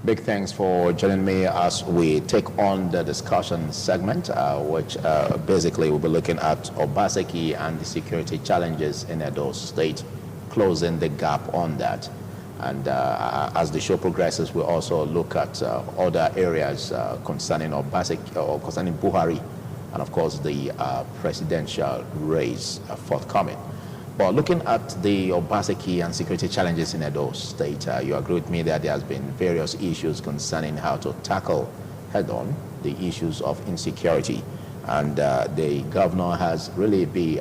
Big thanks for joining me as we take on the discussion segment, which basically we'll be looking at OBASEKI and the security challenges in Edo State, closing the gap on that. And as the show progresses, we'll also look at other areas concerning OBASEKI or concerning Buhari, and of course the presidential race forthcoming. But looking at the OBASEKI and security challenges in Edo State, you agree with me that there has been various issues concerning how to tackle head-on the issues of insecurity. And the governor has really been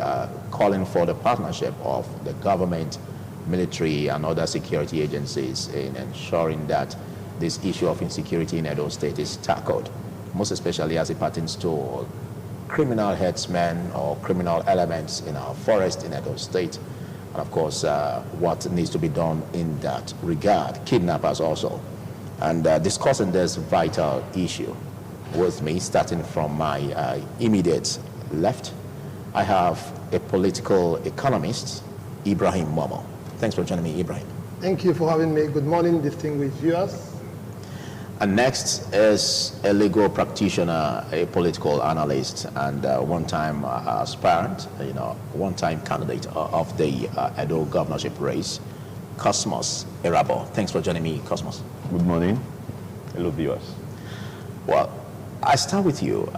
calling for the partnership of the government, military, and other security agencies in ensuring that this issue of insecurity in Edo State is tackled, most especially as it pertains to criminal headsmen or criminal elements in our forest in Edo State, and of course what needs to be done in that regard, kidnappers also. And discussing this vital issue with me, starting from my immediate left, I have a political economist, Ibrahim Momo. Thanks for joining me, Ibrahim. Thank you for having me. Good morning, distinguished viewers. And next is a legal practitioner, a political analyst, and one-time aspirant, one-time candidate of the Edo governorship race, Cosmos Erabo. Thanks for joining me, Cosmos. Good morning. Hello, viewers. Well, I start with you,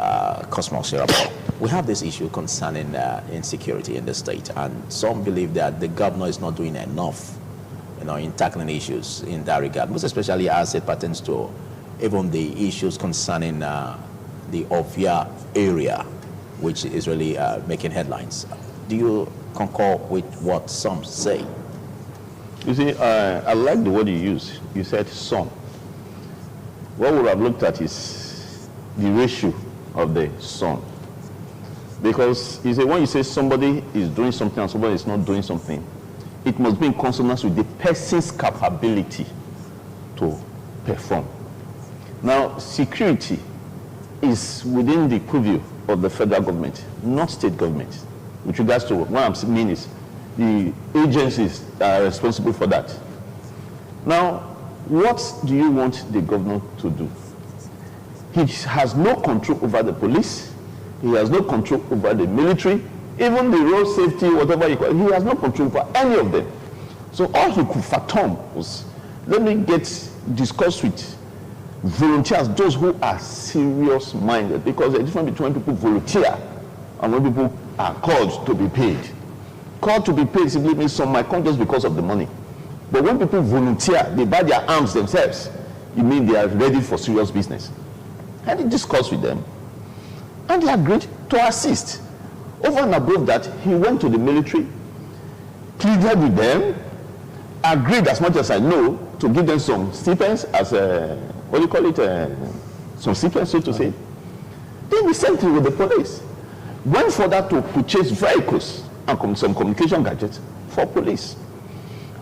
Cosmos Erabo. We have this issue concerning insecurity in the state, and some believe that the governor is not doing enough, in tackling issues in that regard, most especially as it pertains to even the issues concerning the Ovia area, which is really making headlines. Do you concur with what some say? You see, I like the word you used. You said some. What we have looked at is the ratio of the some. Because you see, when you say somebody is doing something and somebody is not doing something, it must be in consonance with the person's capability to perform. Now, security is within the purview of the federal government, not state government. With regards to what I mean is the agencies that are responsible for that. Now, what do you want the governor to do? He has no control over the police. He has no control over the military. Even the road safety, whatever you call it, he has no control over any of them. So all he could fathom was, let me discuss with volunteers, those who are serious-minded, because there's a difference between when people volunteer and when people are called to be paid. Called to be paid simply means some might come just because of the money. But when people volunteer, they buy their arms themselves, it means they are ready for serious business. And he discussed with them, and they agreed to assist. Over and above that, he went to the military, pleaded with them, agreed, as much as I know, to give them some stipends as some stipends, so to say. Then the same thing with the police. Went further to purchase vehicles and some communication gadgets for police.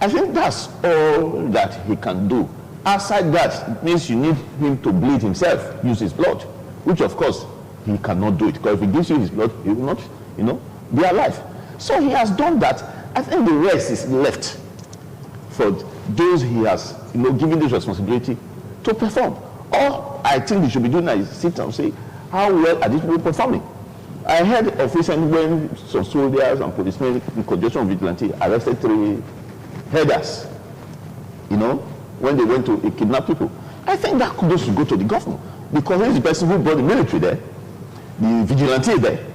I think that's all that he can do. Outside that, it means you need him to bleed himself, use his blood, which of course he cannot do it, because if he gives you his blood, he will not, be alive. So he has done that. I think the rest is left for those he has, given this responsibility to perform. All I think they should be doing is sit and say, how well are these people performing? I heard of recently when some soldiers and policemen in conjunction with vigilante arrested 3 headers, when they went to kidnap people. I think that kudos should go to the governor, because he's the person who brought the military there, the vigilante there,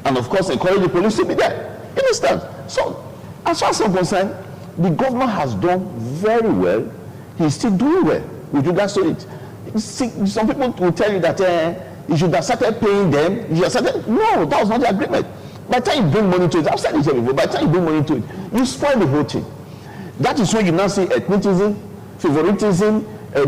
and of course encourage the police to be there. You understand? So, as far as I'm concerned, the governor has done very well. He's still doing well with regards to it. Some people will tell you that you should have started paying them. You should have started. No, that was not the agreement. By the time you bring money to it, I've said it before, by the time you bring money to it, you spoil the whole thing. That is when you now see ethnicism, favoritism,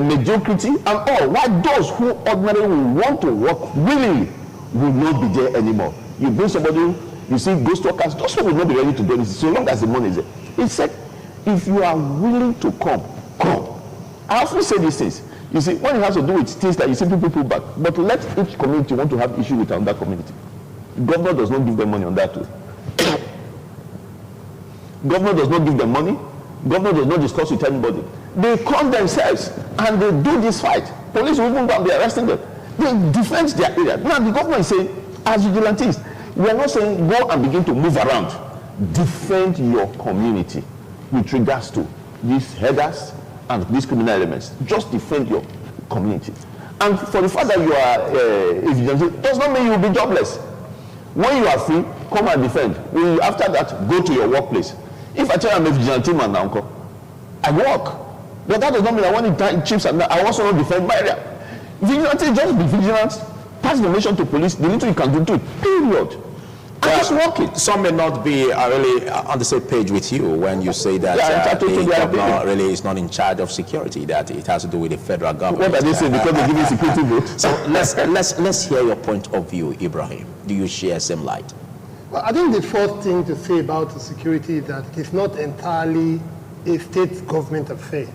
mediocrity, and all. Why those who ordinarily will want to work willingly will not be there anymore. You bring somebody, you see ghost workers, those people will not be ready to do this so long as the money is there. He said, if you are willing to come, come. I often say these things. You see, when it has to do with things that you see people pull back, but let each community want to have issue with another community. Governor does not give them money on that too. Governor does not give them money. Governor does not discuss with anybody. They come themselves. and they do this fight, police will even go and be arresting them. They defend their area. Now the government is saying, as vigilantes, we are not saying go and begin to move around. Defend your community with regards to these headers and these criminal elements. Just defend your community. And for the fact that you are a vigilante, does not mean you will be jobless. When you are free, come and defend. When you, after that, go to your workplace. If I tell you I'm a vigilante man now, uncle, I work. But that does not mean I want to tie chips and I also want to defend my area. Vigilante, just be vigilant, pass information to police, the little you can do it, period. Well, just work it. Some may not be really on the same page with you when you say that the governor really is not in charge of security, that it has to do with the federal government. What are they saying? Because they give you security votes. So let's hear your point of view, Ibrahim. Do you share same light? Well, I think the first thing to say about the security is that it's not entirely a state government affair.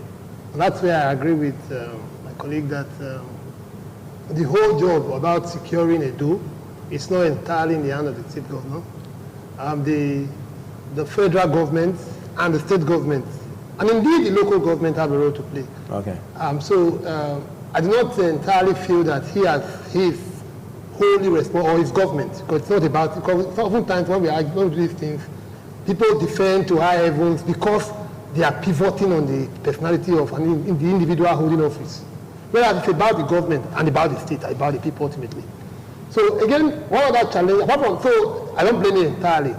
And that's where I agree with my colleague that the whole job about securing EDO is not entirely in the hand of the state governor. The federal government and the state government, and indeed the local government, have a role to play. Okay. So I do not entirely feel that he is wholly responsible, or his government, because it's not about, because oftentimes when we do these things, people defend to high heavens because they are pivoting on the personality of the individual holding office. Whereas it's about the government and about the state, about the people ultimately. So again, one of that challenge, apart from, so I don't blame him entirely,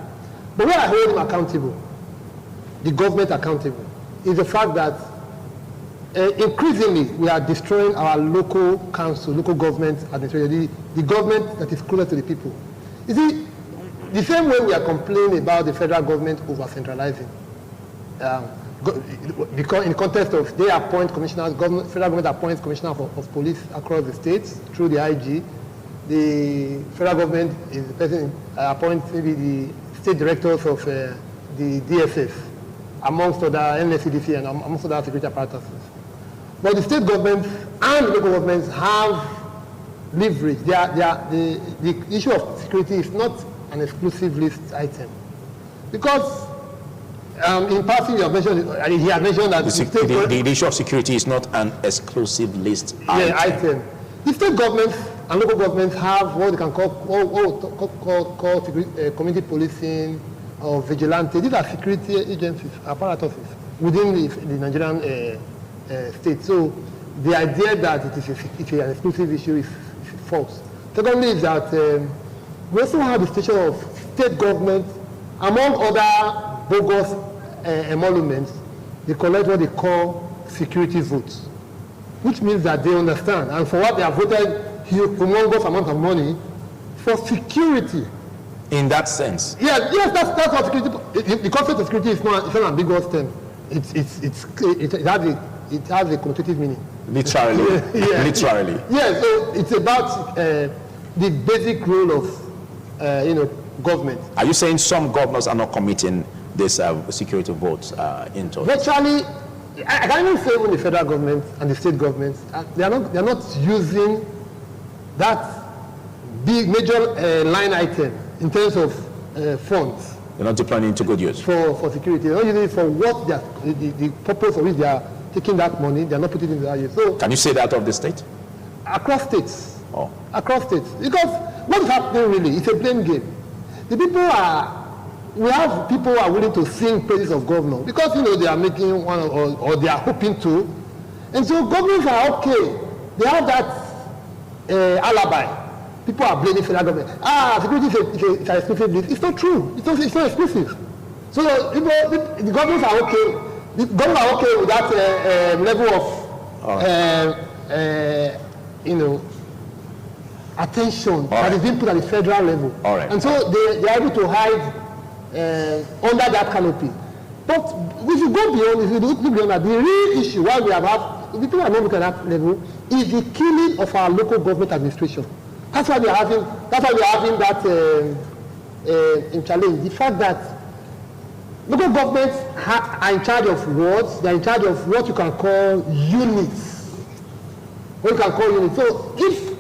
but where I hold him accountable, the government accountable, is the fact that increasingly we are destroying our local council, local government administration, the government that is closer to the people. You see, the same way we are complaining about the federal government over centralizing, because in the context of they appoint commissioners, federal government appoints commissioners of police across the states through the IG. The federal government is the person appoints maybe the state directors of the DSS, amongst other NSCDC and amongst other security apparatuses. But the state governments and the local governments have leverage. The issue of security is not an exclusive list item. Because in passing, he has mentioned that the issue of security is not an exclusive list item. The state governments and local governments have what they can call community policing or vigilante. These are security agencies, apparatuses within the Nigerian state. So the idea that it is an exclusive issue is false. Secondly, is that we also have the situation of state government, among other bogus emoluments, they collect what they call security votes, which means that they understand, and for what they have voted humongous amount of money for security. In that sense? Yes, that's what security. The concept of security is not an ambiguous term. It has a connotative meaning. Literally. Yeah. Literally. Yeah, so it's about the basic role of government. Are you saying some governors are not committing this security votes into it? Virtually, I can't even say when the federal government and the state governments, they are not using that big major line item in terms of funds. They're not deploying into good use. For security. They're not using it for what the purpose of which they are taking that money, they're not putting it in that use. So can you say that of the state? Across states. Oh. Across states. Because what's happening really, it's a blame game. We have people who are willing to sing praises of governor because they are making one or they are hoping to. And so governments are okay. They have that alibi. People are blaming federal government. Security is an exclusive list. It's not true. It's not exclusive. So the governments are okay. The government are okay with that level of attention that is being put at the federal level. All right. And so they are able to hide under that canopy. But if you go beyond, if you look beyond that, the real issue why we have the people are not looking at that level is the killing of our local government administration. That's why we are having that in challenge. The fact that local governments are in charge of wards, they are in charge of what you can call units. What you can call units. So if,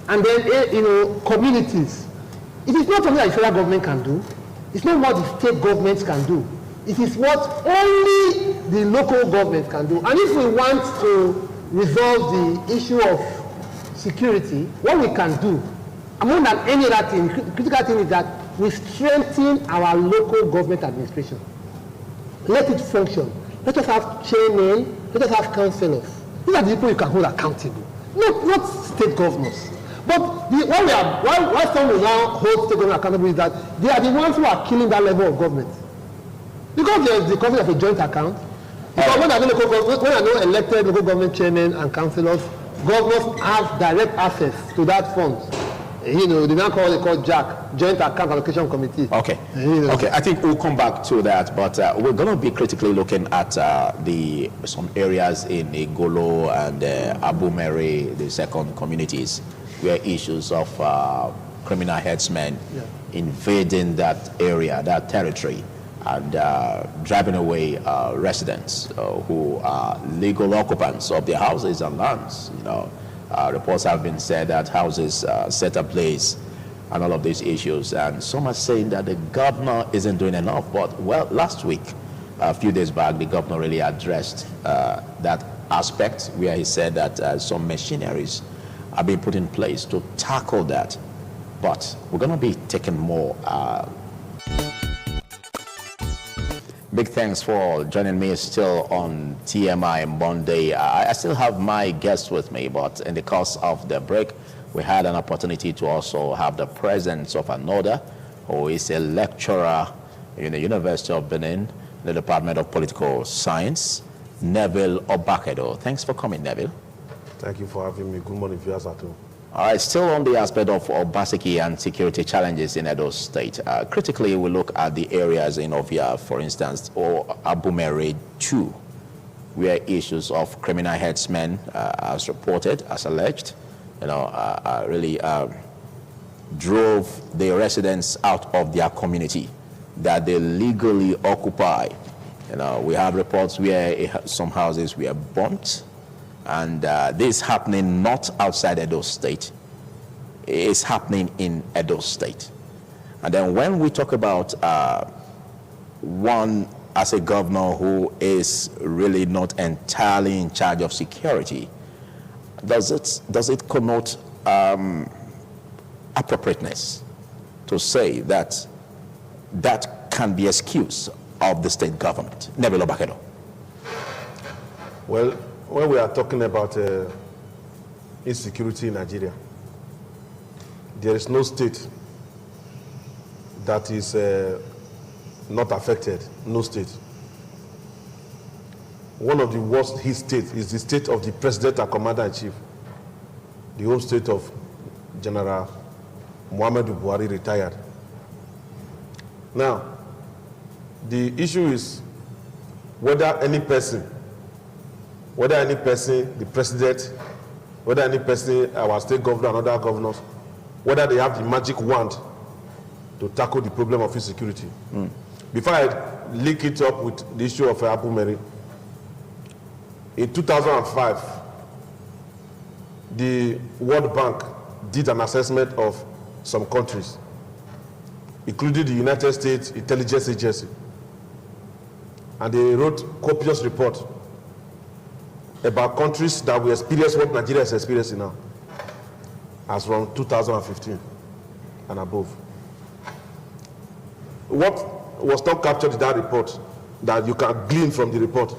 and then communities, it is not something that the federal government can do. It's not what the state governments can do. It is what only the local government can do. And if we want to resolve the issue of security, what we can do, more than any other thing, critical thing is that we strengthen our local government administration. Let it function. Let us have chairmen, let us have councillors. These are the people you can hold accountable, not state governors. But why some will now hold state government accountable is that they are the ones who are killing that level of government. Because there is the concept of a joint account. Because when I know elected local government chairmen and councillors, governors have direct access to that fund. You know, they now call it JAC, Joint Account Allocation Committee. Okay. Okay. I think we'll come back to that, but we're going to be critically looking at some areas in Igolo and Abumere, the second communities, where issues of criminal headsmen invading that area, that territory, and driving away residents who are legal occupants of their houses and lands. You know, reports have been said that houses set ablaze and all of these issues. And some are saying that the governor isn't doing enough. But, well, last week, a few days back, the governor really addressed that aspect where he said that some machineries are being put in place to tackle that. But we're going to be taking more. Big thanks for joining me still on TMI Monday. I still have my guests with me, but in the course of the break, we had an opportunity to also have the presence of another who is a lecturer in the University of Benin, the Department of Political Science, Neville Obakedo. Thanks for coming, Neville. Thank you for having me. Good morning, viewers at home. All right, still on the aspect of OBASEKI and security challenges in Edo State. Critically, we look at the areas in Ovia, for instance, or Abumere 2, where issues of criminal headsmen, as reported, as alleged, you know, really drove the residents out of their community that they legally occupy. You know, we have reports where some houses were burnt. And this is happening not outside Edo State. It's happening in Edo State. And then when we talk about one as a governor who is really not entirely in charge of security, does it connote appropriateness to say that that can be excuse of the state government? Neville Obakedo. Well, when we are talking about insecurity in Nigeria, there is no state that is not affected, no state. One of the worst hit states is the state of the president and commander-in-chief, the home state of General Muhammadu Buhari, retired. Now, the issue is whether any person, the president, whether any person, our state governor and other governors, whether they have the magic wand to tackle the problem of insecurity. Before I link it up with the issue of Abumere, in 2005, the World Bank did an assessment of some countries, including the United States Intelligence Agency, and they wrote copious report about countries that will experience what Nigeria is experiencing now, as from 2015 and above. What was not captured in that report, that you can glean from the report,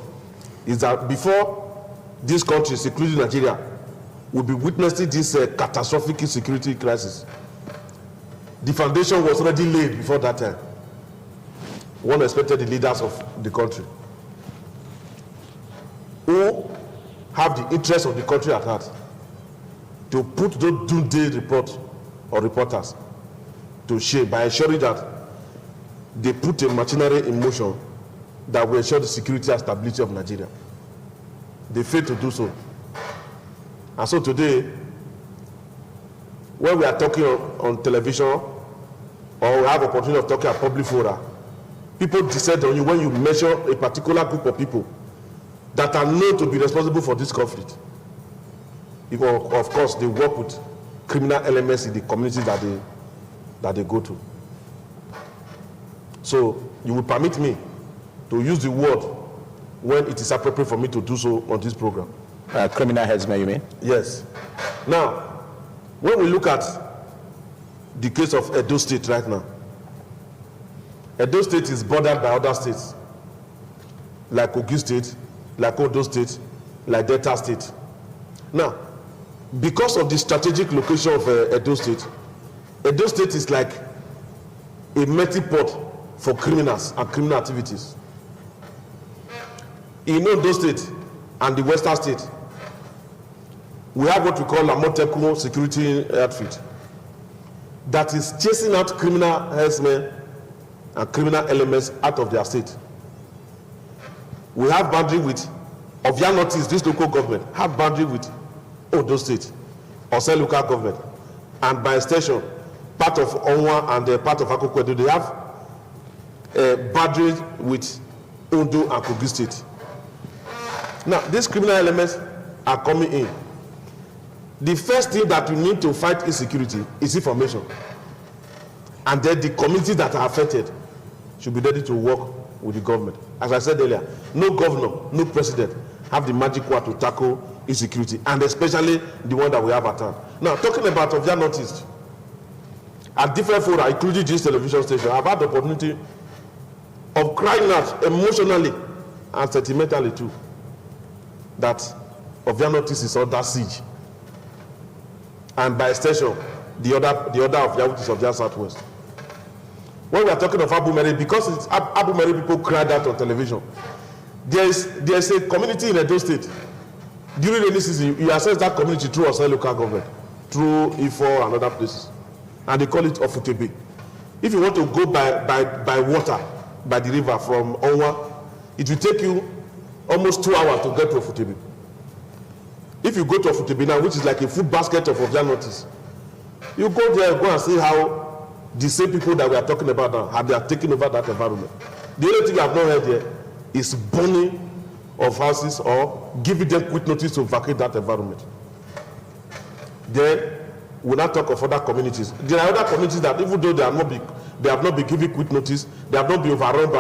is that before these countries, including Nigeria, will be witnessing this catastrophic insecurity crisis, the foundation was already laid before that time. One expected the leaders of the country who have the interest of the country at heart to put those doomsday report or reporters to shame by ensuring that they put a machinery in motion that will ensure the security and stability of Nigeria. They failed to do so. And so today, when we are talking on television, or we have opportunity of talking at public fora, people descend on you when you measure a particular group of people that are known to be responsible for this conflict. Of course, they work with criminal elements in the communities that they go to. So you will permit me to use the word when it is appropriate for me to do so on this program. Criminal headsmen, you mean? Yes. Now, when we look at the case of Edo State right now, Edo State is bordered by other states, like Kogi State, like Ondo State, like Delta State. Now, because of the strategic location of Edo State is like a melting pot for criminals and criminal activities. In Ondo State and the Western State, we have what we call a Amotekun security outfit that is chasing out criminal herdsmen and criminal elements out of their state. We have boundary with Ovia Northeast, this local government, have boundary with Ondo State, Ose local government, and by extension, part of Onwa and part of Akoko, they have boundary with Ondo and Kogi State. Now, these criminal elements are coming in. The first thing that we need to fight insecurity is information. And then the communities that are affected should be ready to work with the government. As I said earlier, no governor, no president have the magic word to tackle insecurity, and especially the one that we have at hand. Now, talking about Ovia Northeast, at different fora, including this television station, I've had the opportunity of crying out emotionally and sentimentally too, that Ovia Northeast is under siege. And by extension, the other of Ovia, which is Ovia Southwest. When we are talking of Abu Mary, because it's Abu Mary, people cried out on television. There's a community in Edo State. During rainy season, you access that community through Ose local government, through Ifo and other places, and they call it Ofutebe. If you want to go by water, by the river from Onwa, it will take you almost 2 hours to get to Ofutebe. If you go to Ofutebe now, which is like a food basket of Ovia Northeast, you go there, go and see how the same people that we are talking about now, how they are taking over that environment. The only thing I have not heard here is burning of houses or giving them quick notice to vacate that environment. Then we'll not talk of other communities. There are other communities that, even though they have not been given quick notice, they have not been overrun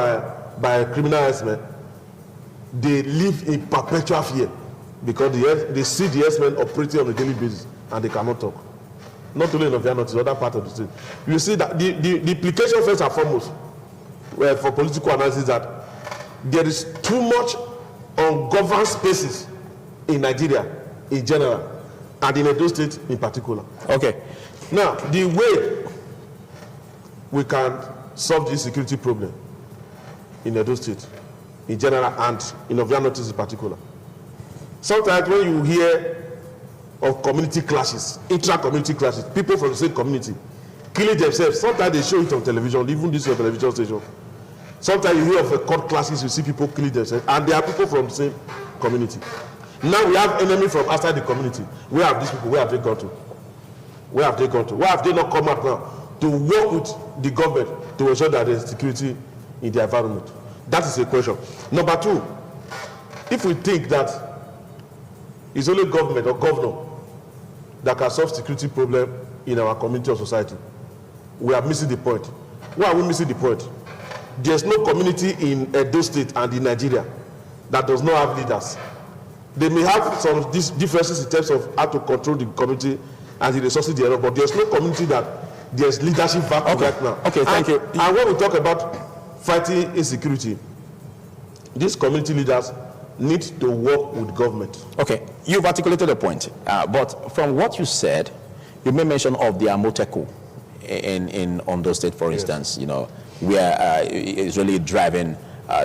by criminal herdsmen, they live in perpetual fear because they see the herdsmen operating on a daily basis and they cannot talk. Not only in Ovia North, it's other part of the state. You see that the implication first and foremost for political analysis that there is too much ungoverned spaces in Nigeria in general and in Edo State in particular. Okay. Now, the way we can solve this security problem in Edo State in general and in Ovia North in particular. Sometimes when you hear of community clashes, intra-community clashes, people from the same community killing themselves. Sometimes they show it on television, even this television station. Sometimes you hear of a court clashes, you see people killing themselves, and they are people from the same community. Now we have enemy from outside the community. Where have these people, where have they gone to? Where have they gone to? Why have they not come out now to work with the government to ensure that there is security in the environment? That is a question. Number two, if we think that it's only government or governor that can solve security problem in our community or society, we are missing the point. Why are we missing the point? There's no community in Edo State and in Nigeria that does not have leaders. They may have some differences in terms of how to control the community and the resources they have, but there's no community that there's leadership vacuum right now. Okay, thank you. And when we talk about fighting insecurity, these community leaders need to work with government. Okay, you've articulated a point, but from what you said, you made mention of the Amotekun in Ondo State, for instance, you know, where it's really driving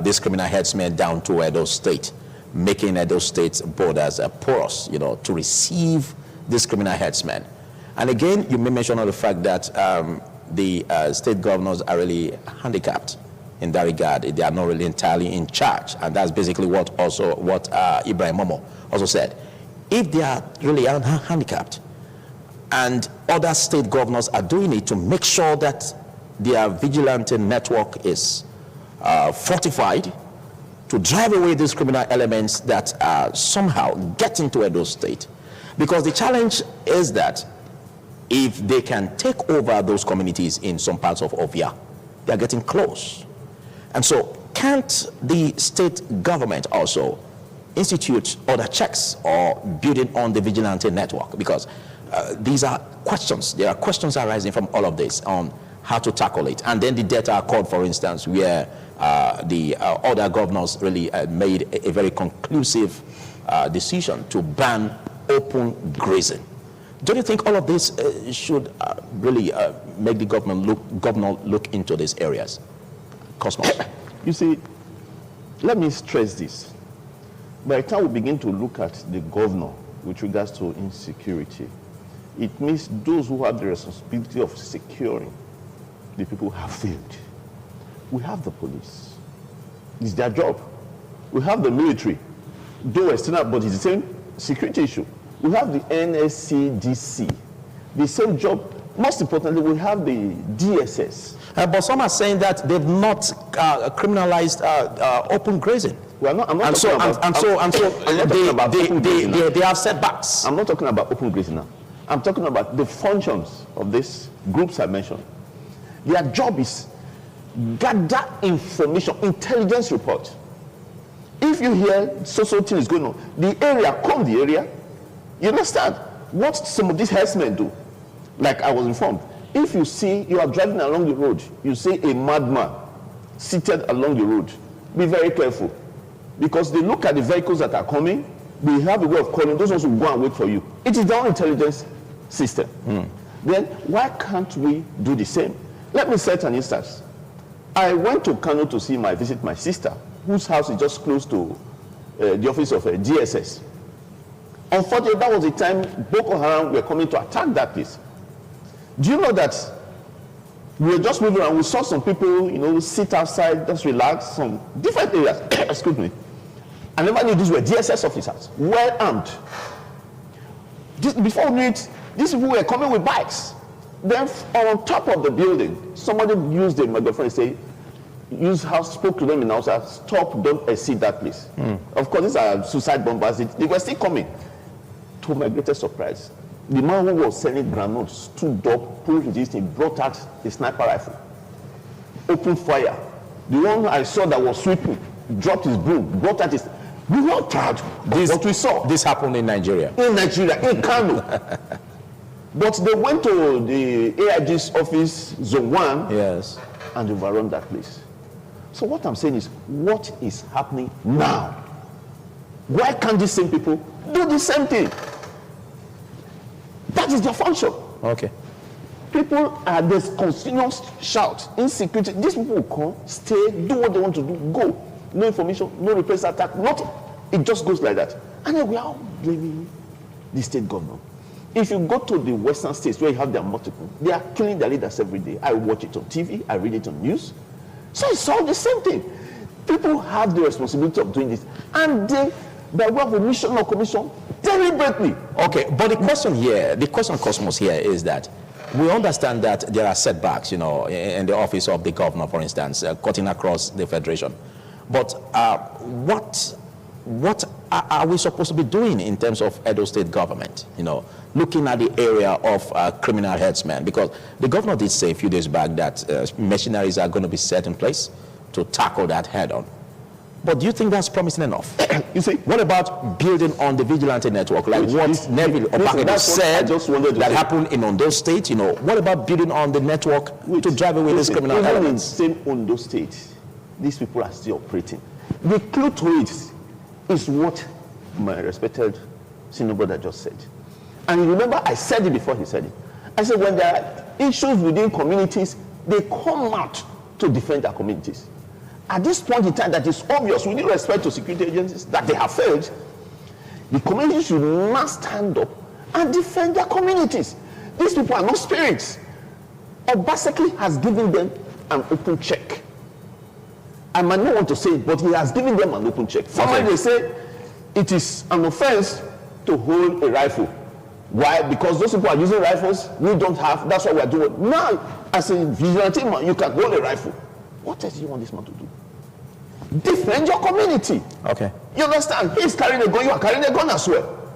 this criminal headsmen down to Edo State, making Edo State's borders porous, you know, to receive this criminal headsmen. And again, you made mention of the fact that the state governors are really handicapped in that regard. They are not really entirely in charge, and that's basically what Ibrahim Momo also said. If they are really handicapped, and other state governors are doing it to make sure that their vigilante network is fortified to drive away these criminal elements that somehow get into Edo State. Because the challenge is that if they can take over those communities in some parts of Ovia, they are getting close. And so can't the state government also institute other checks or building on the vigilante network? Because these are questions. There are questions arising from all of this on how to tackle it. And then the data accord, for instance, where the other governors really made a very conclusive decision to ban open grazing. Don't you think all of this should really make the governor look into these areas? Cosmos. You see, let me stress this. By the time we begin to look at the governor with regards to insecurity, it means those who have the responsibility of securing the people have failed. We have the police. It's their job. We have the military, though external, but it's the same security issue. We have the NSCDC, the same job. Most importantly, we have the DSS. But some are saying that they've not criminalized open grazing. Well, I'm not talking about they have setbacks. I'm not talking about open grazing now. I'm talking about the functions of these groups I mentioned. Their job is gather information, intelligence report. If you hear so thing is going on, the area, you understand what some of these herdsmen do. Like I was informed, if you see you are driving along the road, you see a madman seated along the road, be very careful, because they look at the vehicles that are coming, they have a way of calling those ones who go and wait for you. It is their own intelligence system. Then why can't we do the same? Let me set an instance. I went to Kano to visit my sister, whose house is just close to the office of DSS. Unfortunately, that was the time Boko Haram were coming to attack that place. Do you know that we were just moving around, we saw some people, sit outside, just relax, some different areas, excuse me. I never knew these were DSS officers, well armed. Before we knew it, these people were coming with bikes. Then on top of the building, somebody used a megaphone and spoke to them in Hausa, stop, don't exceed that place. Of course, these are suicide bombers. They were still coming. To my greatest surprise, the man who was selling granates stood up, pulled this thing, brought out a sniper rifle, opened fire. The one I saw that was sweeping dropped his broom, brought out his. We were proud of what we saw. This happened in Nigeria. In Kano. But they went to the AIG's office, Zone 1, yes, and overrun that place. So what I'm saying is, what is happening now? Why can't these same people do the same thing? That is their function. Okay. People are this continuous shout, insecurity. These people will come, stay, do what they want to do, go. No information, no repressive attack, nothing. It just goes like that. And then we are all blaming the state government. If you go to the western states where you have their multiple, they are killing their leaders every day. I watch it on TV, I read it on news. So it's all the same thing. People have the responsibility of doing this. And they, by way of omission or commission, deliberately. Okay, but the question, Cosmos, here is that we understand that there are setbacks, in the office of the governor, for instance, cutting across the federation. But what are we supposed to be doing in terms of Edo State government, looking at the area of criminal headsmen? Because the governor did say a few days back that machineries are going to be set in place to tackle that head on. But do you think that's promising enough? You see, what about building on the vigilante network, like what Neville Obakede said that happened in Ondo State? What about building on the network to drive away these criminal elements? In the same Ondo State, these people are still operating. The clue to it is what my respected senior brother just said. And you remember, I said it before he said it. I said when there are issues within communities, they come out to defend their communities. At this point in time, that is obvious, with respect to security agencies, that they have failed. The community should not stand up and defend their communities. These people are not spirits. OBASEKI has given them an open check. I might not want to say it, but he has given them an open check. Sometimes they say it is an offense to hold a rifle. Why? Because those people are using rifles, we don't have, that's what we are doing. Now, as a vigilante man, you can hold a rifle. What else do you want this man to do? Defend your community. Okay. You understand? He's carrying a gun, you are carrying a gun as well.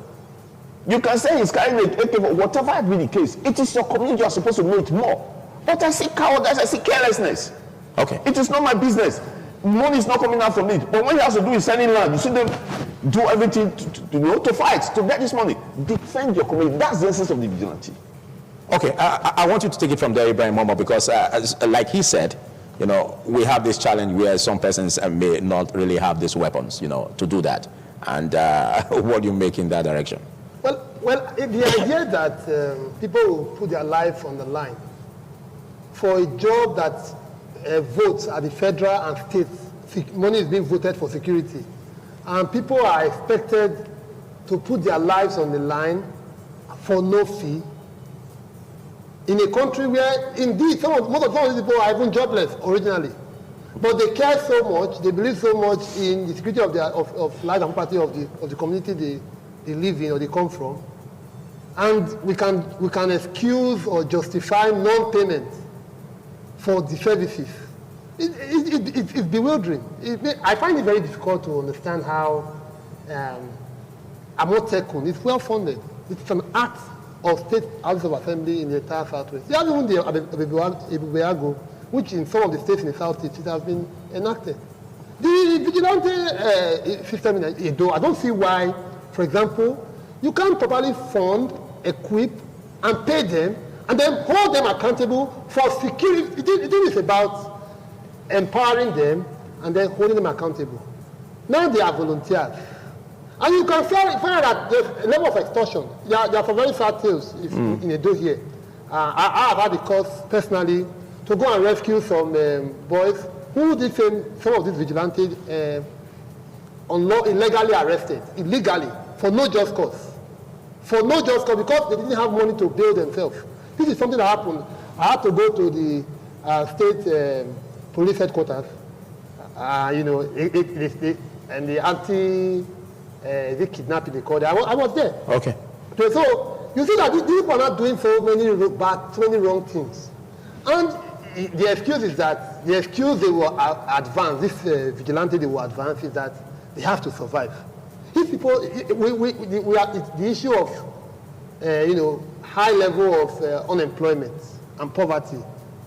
You can say he's carrying a AK, whatever be the case. It is your community, you are supposed to know it more. But I see cowardice, I see carelessness. Okay. It is not my business. Money is not coming out from it. But when he has to do is selling land, you see them do everything to fight, to get this money. Defend your community. That's the essence of the vigilante. Okay, I want you to take it from there, Ibrahim Momo, because like he said, we have this challenge where some persons may not really have these weapons, to do that. And what do you make in that direction? Well, the idea that people will put their life on the line for a job that votes at the federal and state, money is being voted for security, and people are expected to put their lives on the line for no fee, in a country where, indeed, most of these people are even jobless originally. But they care so much, they believe so much in the security of life and property of the community they live in or they come from. And we can excuse or justify non-payment for the services. It's bewildering. I find it very difficult to understand how Amotekun is well funded. It's an act of state House of Assembly in the entire Southwest. You have even the Ebubeago, which in some of the states in the Southeast it has been enacted. The vigilante system in EDO, I don't see why, for example, you can't properly fund, equip, and pay them, and then hold them accountable for security. It is about empowering them and then holding them accountable. Now they are volunteers. And you can find that there's a level of extortion. There are some very sad tales in Edo here. I have had the cause personally to go and rescue some boys who did some of these vigilantes illegally arrested, illegally, for no just cause. For no just cause, because they didn't have money to bail themselves. This is something that happened. I had to go to the state police headquarters, and the the kidnapping they called it. I was there. Okay. So you see that these people are not doing so many wrong things. And the excuse is that the excuse they will advance, this vigilante they will advance, is that they have to survive. These people, we are, it's the issue of high level of unemployment and poverty.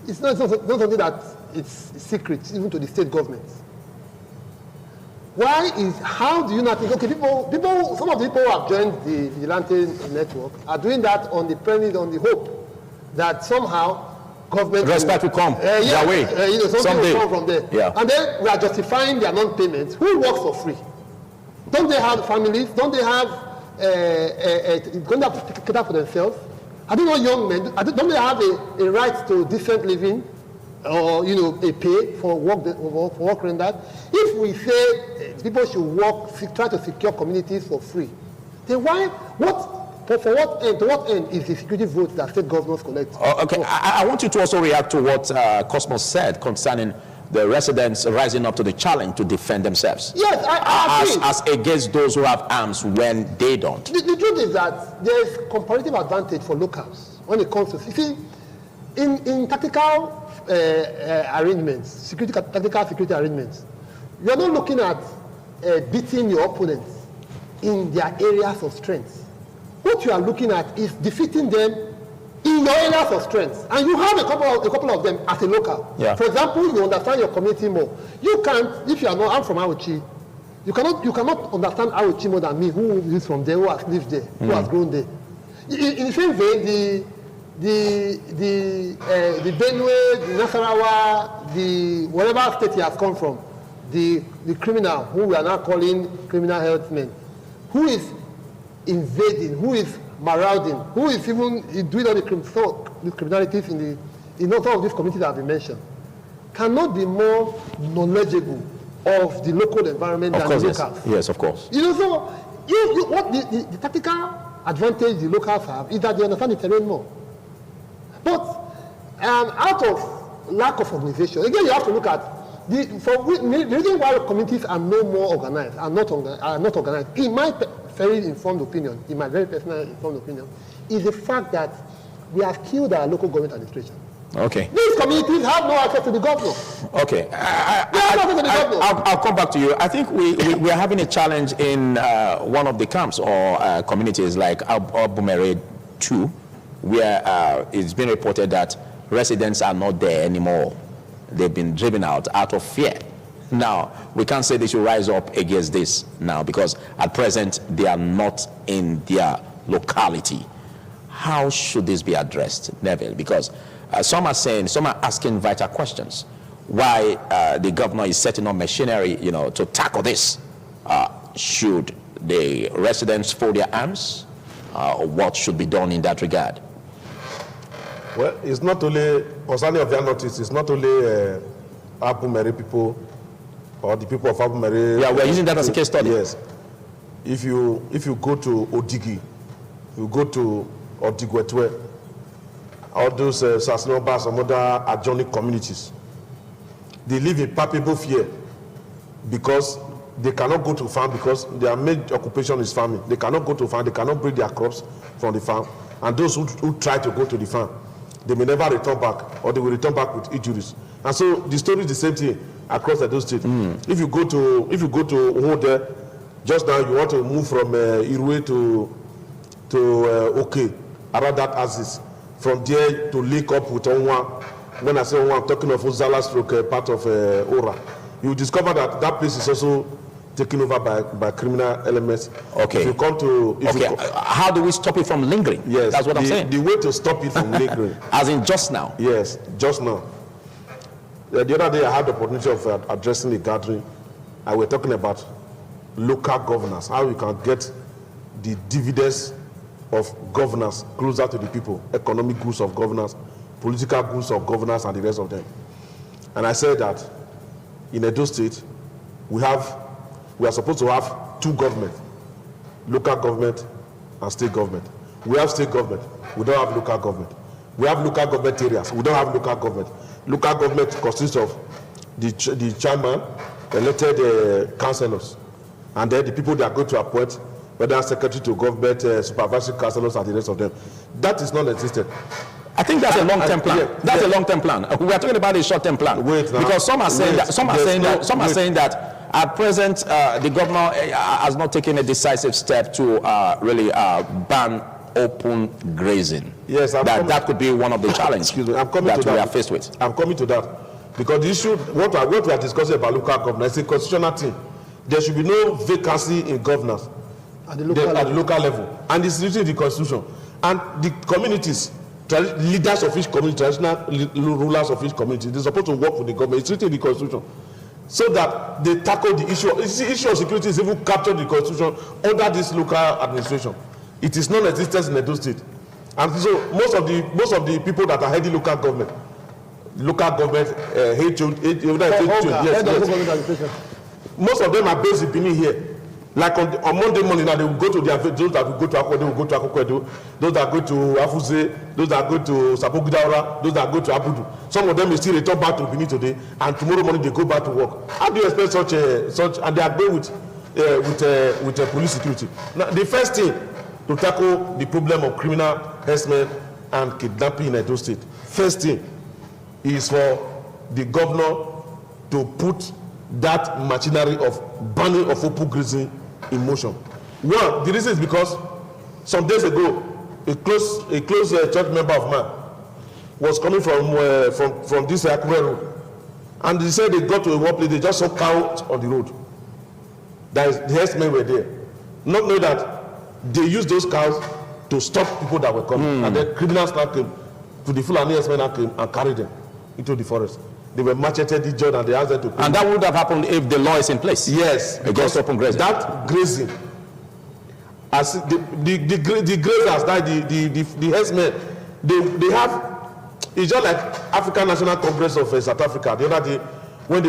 It's not something that it's secret even to the state governments. How do you not think, okay, some of the people who have joined the vigilante network are doing that on the premise, on the hope that somehow government respect will come their way. Something will come from there. Yeah. And then we are justifying their non-payment. Who works for free? Don't they have families? Don't they have to cater for themselves? Are they not young men? Don't they have a right to decent living? Or a pay for work rendered? If we say people should try to secure communities for free, then for what end is the security vote that state governors collect? Okay, I want you to also react to what Cosmos said concerning the residents rising up to the challenge to defend themselves. Yes, I agree. As against those who have arms when they don't. The truth is that there is comparative advantage for locals when it comes to, you see, in tactical arrangements, tactical security arrangements, you are not looking at beating your opponents in their areas of strength. What you are looking at is defeating them in your areas of strength, and you have a couple of them as a local. Yeah. For example, you understand your community more. You can't, if you are not, I'm from Auchi, you cannot understand Auchi more than me, who is from there, who has lived there, who has grown there. In the same way, the Benue, the Nasarawa, the whatever state he has come from, the criminal, who we are now calling criminal herdsmen, who is invading, who is marauding, who is even doing all the criminalities in some of these communities that have been mentioned, cannot be more knowledgeable of the local environment than the locals. Yes, of course. So what the tactical advantage the locals have is that they understand the terrain more. But out of lack of organization, again, you have to look at the reason why communities are no more organized, are not organized. In my very informed opinion, in my very personal informed opinion, is the fact that we have killed our local government administration. Okay. These communities have no access to the governor. Okay. I'll come back to you. I think we are having a challenge in one of the camps or communities like Abumere 2, where it's been reported that residents are not there anymore. They've been driven out of fear. Now, we can't say they should rise up against this now because at present they are not in their locality. How should this be addressed, Neville? Because some are asking vital questions. Why the governor is setting up machinery, to tackle this? Should the residents fold their arms? Or what should be done in that regard? Well, it's not only concerning of their notice. It's not only Apumere people or the people of Apumere. Yeah, we're using that as a case study. Yes. If you go to Odigi, you go to Odigwetwe, all those Sasinoba, some other adjoining communities, they live in palpable fear because they cannot go to farm because their main occupation is farming. They cannot go to farm, they cannot bring their crops from the farm. And those who try to go to the farm, they may never return back, or they will return back with injuries. And so the story is the same thing across the state. If you go to Ode, just now you want to move from Irwe to OK, around that axis. From there to link up with Onwa. When I say Onwa, I'm talking of Ozala stroke, part of Ora. You discover that that place is also taken over by criminal elements. Okay. If you come to... how do we stop it from lingering? Yes. That's what I'm saying. The way to stop it from lingering. As in just now? Yes, just now. The other day I had the opportunity of addressing the gathering, and we're talking about local governance, how we can get the dividends of governance closer to the people, economic goods of governance, political goods of governance, and the rest of them. And I said that in Edo State, we are supposed to have two governments, local government and state government. We have state government, we don't have local government. We have local government areas, we don't have local government. Local government consists of the chairman, elected councillors, and then the people that are going to appoint, whether secretary to government, supervisory councillors, and the rest of them. That is non-existent. I think that's a long-term plan. Yeah, that's a long-term plan. We are talking about a short-term plan. Wait now. Because some are saying that at present the governor has not taken a decisive step to really ban open grazing. Yes, that could be one of the challenges that we are faced with. I'm coming to that because the issue, what we are discussing about local governance is a constitutional thing. There should be no vacancy in governance at the local level, and it's written in the constitution. And the communities, leaders of each community, traditional rulers of each community, they're supposed to work with the government. It's written in the constitution, so that they tackle the issue. The issue of security is even captured in the constitution under this local administration. It is non-existent in Edo State, and so most of the people that are heading local government, most of them are based in Benin here. Like on Monday morning now, they will go to their those that will go to Akwa, they will go to Akokwedo, those that go to Afuze, those that go to Sapogudaura, those that go to Abudu. Some of them will still return back to Benin today, and tomorrow morning they go back to work. How do you expect such and they are going with police security? Now, the first thing to tackle the problem of criminal harassment and kidnapping in Edo State, first thing is for the governor to put that machinery of banning of open grazing in motion. One, the reason is because some days ago, a close church member of mine was coming from this Akure road, and they said they got to a one place, they just saw cows on the road. The herdsmen were there, not knowing that they used those cows to stop people that were coming, and then criminals now came to the Fulani herdsmen now came and carried them into the forest. They were macheted, injured, and they asked them to pay. And that would have happened if the law is in place. Yes, against open grazing. That grazing, as the grazers, the herdsmen, they have. It's just like African National Congress of South Africa. The other day, when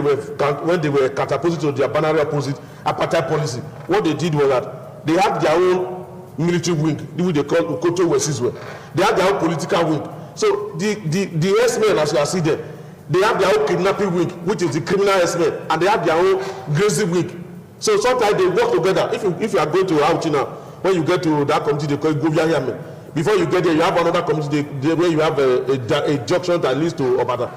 they were catapulted to their binary opposite apartheid policy, what they did was that they had their own military wing, which they call Ukoto Wesizwe. They had their own political wing. So the herdsmen, as you are seeing there, they have their own kidnapping wing, which is the criminal herdsmen, and they have their own grazing wing. So sometimes they work together. If you are going to Auchi now, when you get to that community, they call it Govia Yamen. Before you get there, you have another community where you have a junction that leads to Obada.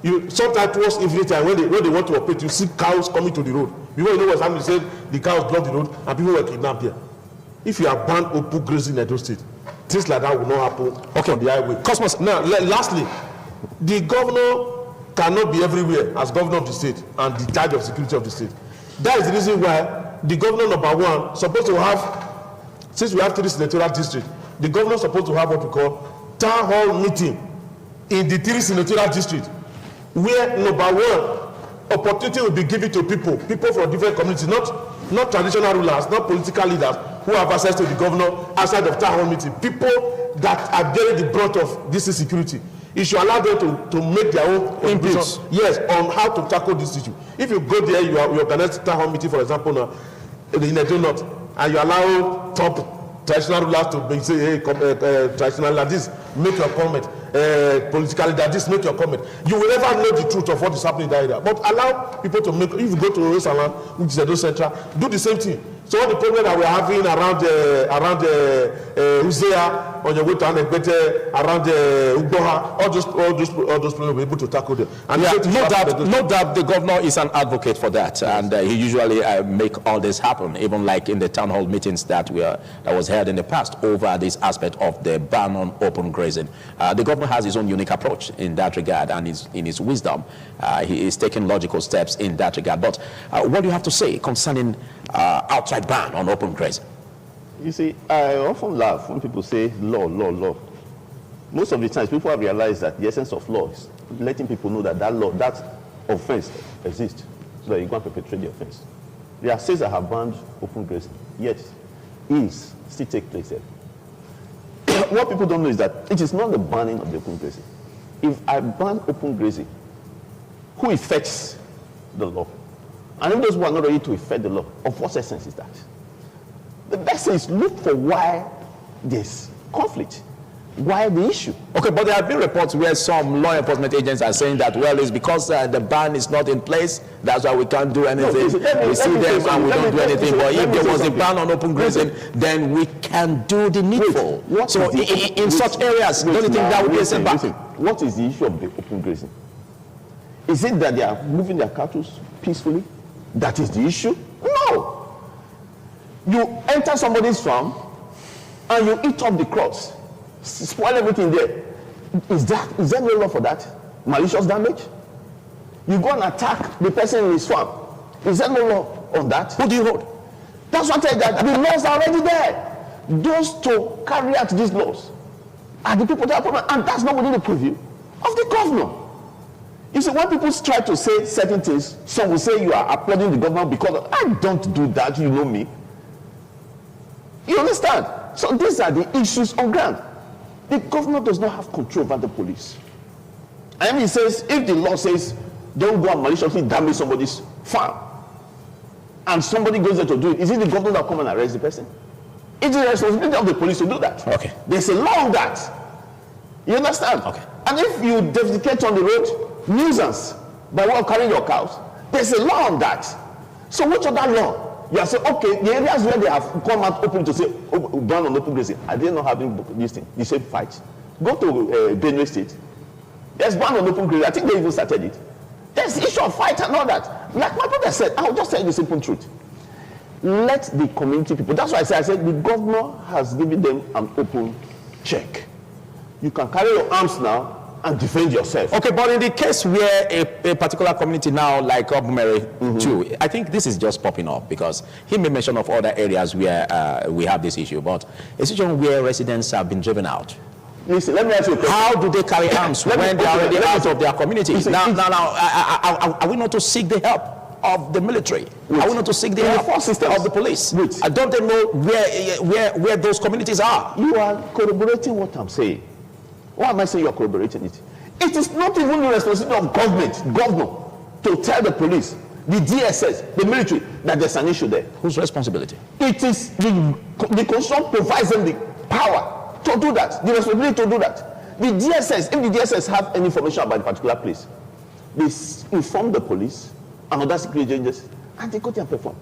You sometimes towards evening time when they want to operate, you see cows coming to the road. Before you know what's happening, you say the cows block the road and people were kidnapped here. If you are banned open grazing in Edo State, things like that will not happen on the highway. Cosmos. Now, lastly, the governor cannot be everywhere as governor of the state and the charge of security of the state. That is the reason why the governor number one supposed to have, since we have 3 senatorial districts, the governor supposed to have what we call town hall meeting in the 3 senatorial districts, where number one, opportunity will be given to people from different communities, not traditional rulers, not political leaders who have access to the governor outside of town hall meeting, people that are bearing the brunt of this insecurity. You should allow them to make their own inputs, yes, on how to tackle this issue. If you go there, you organize town hall meeting, for example, now, in EDO North, and you allow top traditional rulers to say, hey, traditional like this, make your comment. Politically, that this, make your comment. You will never know the truth of what is happening in that area. But allow people to make, if you go to Rosaland, which is Edo Central, do the same thing. So all the problem that we're having around Uzea, on your way to Anegbete, around Ugboha, all those problems, we're able to tackle them. And yeah, no doubt the governor is an advocate for that, yes. And he usually make all this happen, even like in the town hall meetings that was held in the past over this aspect of the ban on open grazing. The governor has his own unique approach in that regard, and in his wisdom, he is taking logical steps in that regard. But what do you have to say concerning outright ban on open grazing? You see, I often laugh when people say law, law, law. Most of the times, people have realized that the essence of law is letting people know that that law, that offense exists, so that you go and perpetrate the offense. There are states that have banned open grazing, yet ills still take place there. What people don't know is that it is not the banning of the open grazing. If I ban open grazing, who effects the law? And if those who are not ready to effect the law, of what essence is that? The best thing is look for why there's conflict, why the issue. Okay, but there have been reports where some law enforcement agents are saying that, well, it's because the ban is not in place, that's why we can't do anything. No, we see them and we don't do anything. But if there was a ban on open grazing, then we can do the needful. So in such areas, don't you think that would be a setback? What is the issue of the open grazing? Is it that they are moving their cattle peacefully? That is the issue? No. You enter somebody's farm and you eat up the crops, spoil everything there. Is there no law for that? Malicious damage? You go and attack the person in his farm. Is there no law on that? Who do you hold? That's what I tell you, that the laws are already there. Those to carry out these laws are the people that are problem, and that's not within the purview of the governor. You see, when people try to say certain things, some will say you are applauding the government because I don't do that, you know me. You understand? So these are the issues on ground. The governor does not have control over the police. And he says, if the law says, don't go and maliciously damage somebody's farm, and somebody goes there to do it, is it the governor that come and arrest the person? It's the responsibility of the police to do that. Okay. There's a law on that. You understand? Okay. And if you defecate on the road, nuisance, by way of carrying your cows, there's a law on that. So which other law? You are saying, okay, the areas where they have come out open to say, oh, ban on open grazing, are they not having this thing, the same fight? Go to Benue State. There's ban on open grazing. I think they even started it. There's the issue of fight and all that. Like my brother said, I'll just tell you the simple truth. Let the community people, that's why I said the governor has given them an open check. You can carry your arms now and defend yourself. Okay, but in the case where a particular community now, like Obumere too, I think this is just popping up because he made mention of other areas where we have this issue, but a situation where residents have been driven out. Listen, let me ask you a question. How do they carry arms when they are already out of their community? Now, are we not to seek the help of the military? Are we not to seek the help of the police? Don't they know where those communities are? You are corroborating what I'm saying. Why am I saying you are corroborating it? It is not even the responsibility of governor, to tell the police, the DSS, the military, that there's an issue there. Whose responsibility? It is the Constitution provides them the power to do that, the responsibility to do that. The DSS, if the DSS have any information about a particular place, they inform the police and other security agencies, and they go there and perform.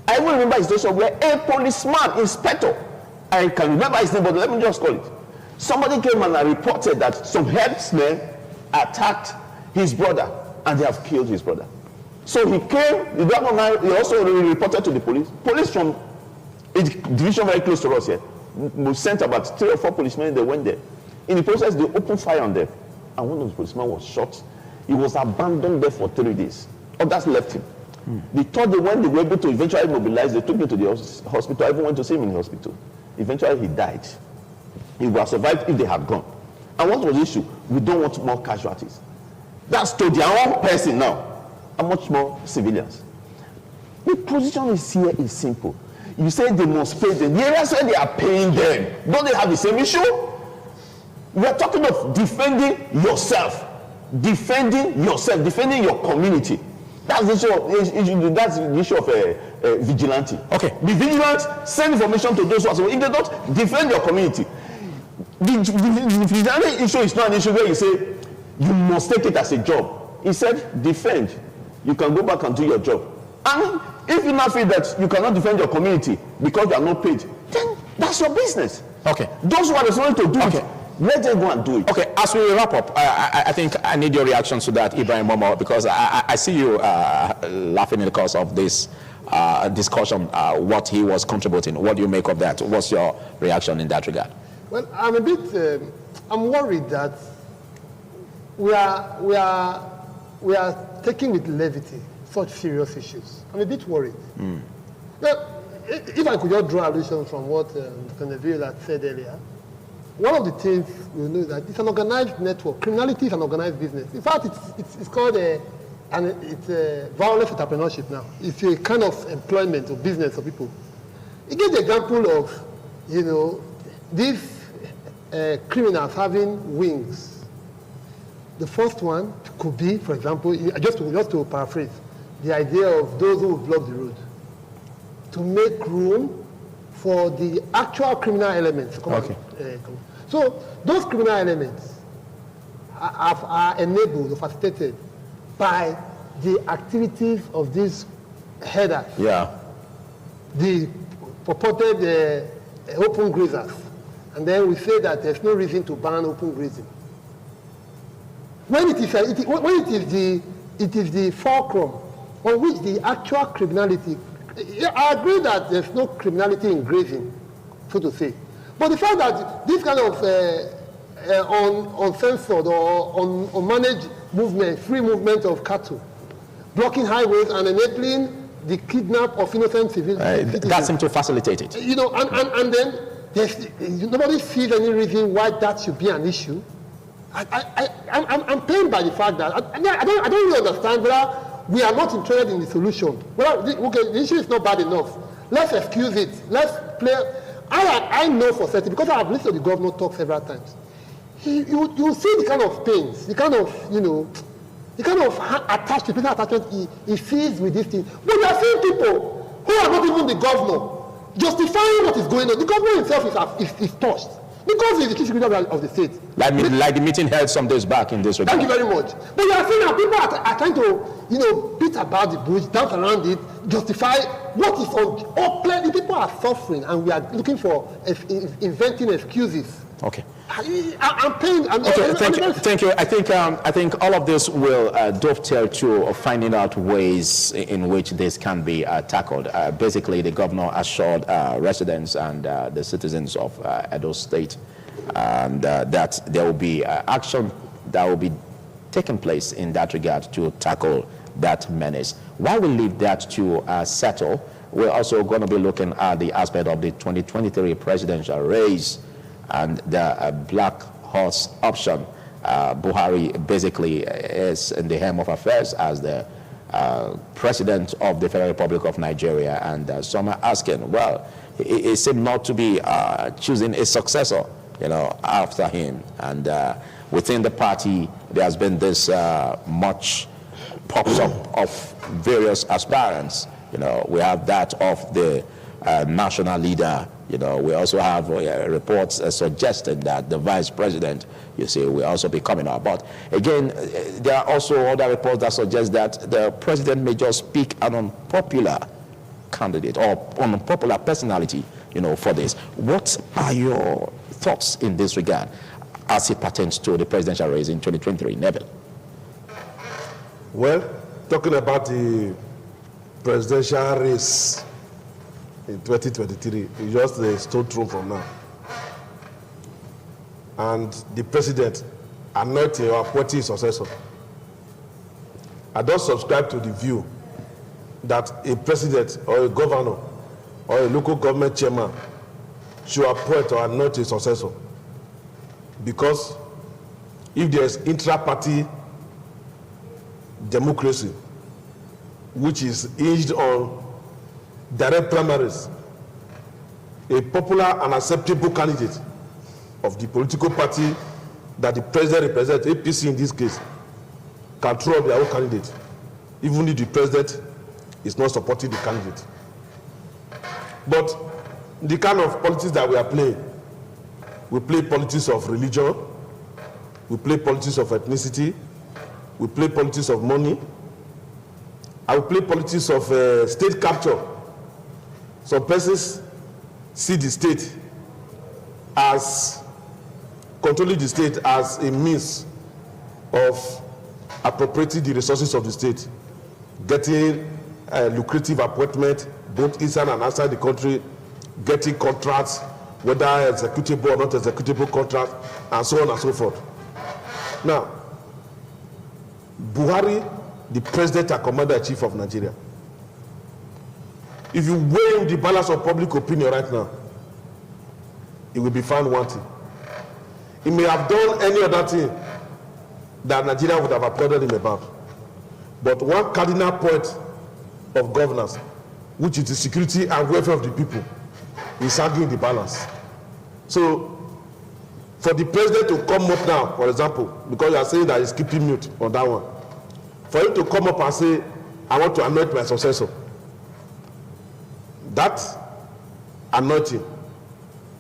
I even remember a situation where a policeman, inspector, I can remember his name, but let me just call it. Somebody came and reported that some herdsmen attacked his brother and they have killed his brother. So he came, he also reported to the police. Police from a division very close to us here, we sent about 3 or 4 policemen, they went there. In the process, they opened fire on them. And one of the policemen was shot He was abandoned there for 3 days. Others left him. The third day, when they were able to eventually mobilize, they took him to the hospital. I even went to see him in the hospital. Eventually, he died. He would have survived if they had gone. And what was the issue? We don't want more casualties. That's to their own person now. And much more civilians. The position is here is simple. You say they must pay them. The areas where they are paying them, don't they have the same issue? We are talking of defending yourself. Defending yourself, defending your community. That's the issue of vigilante. Okay. Be vigilant, send information to those who are so. If they don't, defend your community. The vigilante issue is not an issue where you say you must take it as a job. He said, defend. You can go back and do your job. And if you now feel that you cannot defend your community because you are not paid, then that's your business. Okay. Those who are responsible to do it, let them go and do it. Okay, as we wrap up, I think I need your reactions to that, Ibrahim Momo, because I see you laughing in the course of this discussion, what he was contributing. What do you make of that? What's your reaction in that regard? Well, I'm a bit, I'm worried that we are taking with levity such serious issues. I'm a bit worried. Now, if I could just draw allusion from what Mr. Neville had said earlier, one of the things we know is that it's an organized network. Criminality is an organized business. In fact, it's called violence entrepreneurship now. It's a kind of employment or business of people. It gives the example of, you know, these criminals having wings. The first one could be, for example, just to paraphrase, the idea of those who block the road, to make room for the actual criminal elements to come. Okay. So those criminal elements are enabled or facilitated by the activities of these headers. Yeah. The purported open grazers. And then we say that there's no reason to ban open grazing. When it is the fulcrum on which the actual criminality, I agree that there's no criminality in grazing, so to say. But the fact that this kind of uncensored or unmanaged movement, free movement of cattle, blocking highways and enabling the kidnap of innocent civilians. That seems to facilitate it. You know, and then nobody sees any reason why that should be an issue. I'm pained by the fact that I don't really understand whether we are not interested in the solution. Well, okay, the issue is not bad enough. Let's excuse it. Let's play. I know for certain, because I have listened to the governor talk several times. You see the kind of pains, the kind of, you know, the kind of attachment he feels with this thing. But you are seeing people who are not even the governor justifying what is going on. The governor himself is touched. Because he's the chief secretary of the state. Like the meeting held some days back in this regard. Thank you very much. But you are seeing that people are trying to, you know, beat about the bush, dance around it, justify what is on. Plenty people are suffering, and we are looking for inventing excuses. Okay. I'm paying. Okay, thank you. I think all of this will dovetail to finding out ways in which this can be tackled. Basically, the governor assured residents and the citizens of Edo State that there will be action that will be taking place in that regard to tackle that menace. While we leave that to settle, we're also going to be looking at the aspect of the 2023 presidential race and the black horse option. Buhari basically is in the helm of affairs as the president of the Federal Republic of Nigeria, and some are asking, well, he seemed not to be choosing a successor, you know, after him. And within the party, there has been this much pops up of various aspirants. You know, we have that of the national leader. You know, we also have reports suggesting that the vice president, you see, will also be coming out. But again, there are also other reports that suggest that the president may just pick an unpopular candidate or unpopular personality, you know, for this. What are your thoughts in this regard as it pertains to the presidential race in 2023? Neville? Well, talking about the presidential race in 2023, it's just a stone throw from now. And the president anointing or appointing his successor. I don't subscribe to the view that a president or a governor or a local government chairman should appoint or anoint a successor. Because if there's intra-party democracy, which is hinged on direct primaries, a popular and acceptable candidate of the political party that the president represents, APC in this case, can throw up their own candidate, even if the president is not supporting the candidate. But the kind of politics that we are playing, we play politics of religion, we play politics of ethnicity, we play politics of money, and we play politics of state capture. Some persons see the state as controlling the state as a means of appropriating the resources of the state, getting lucrative appointment both inside and outside the country, getting contracts, whether executable or not executable contracts, and so on and so forth. Now, Buhari, the president and commander-in-chief of Nigeria, if you weigh the balance of public opinion right now, he will be found wanting. He may have done any other thing that Nigeria would have applauded him about. But one cardinal point of governance, which is the security and welfare of the people, is hanging the balance. So, for the president to come up now, for example, because you are saying that he's keeping mute on that one, for him to come up and say, I want to anoint my successor, that anointing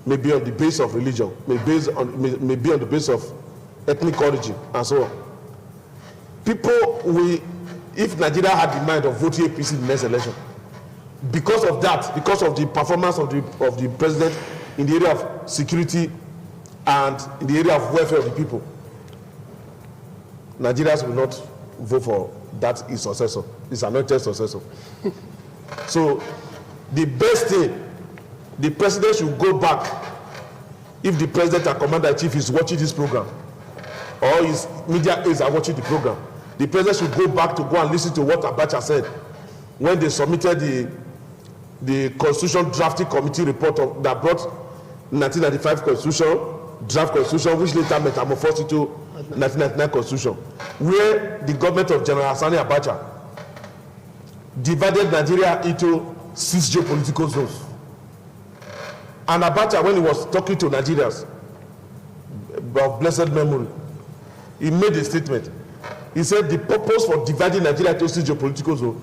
may be on the base of religion, may be on the base of ethnic origin, and so on. People will, if Nigeria had the mind of voting APC in the next election, because of that, because of the performance of the president in the area of security and in the area of welfare of the people, Nigerians will not vote for that his successor, his anointed successor. So the best thing, the president should go back, if the president and commander-in-chief is watching this program, or his media aides are watching the program, the president should go back to go and listen to what Abacha said when they submitted the Constitution Drafting Committee report that brought 1995 Constitution, draft Constitution, which later metamorphosed into 1999 Constitution, where the government of General Sani Abacha divided Nigeria into 6 geopolitical zones. And Abacha, when he was talking to Nigerians of blessed memory, he made a statement. He said the purpose for dividing Nigeria into 6 geopolitical zones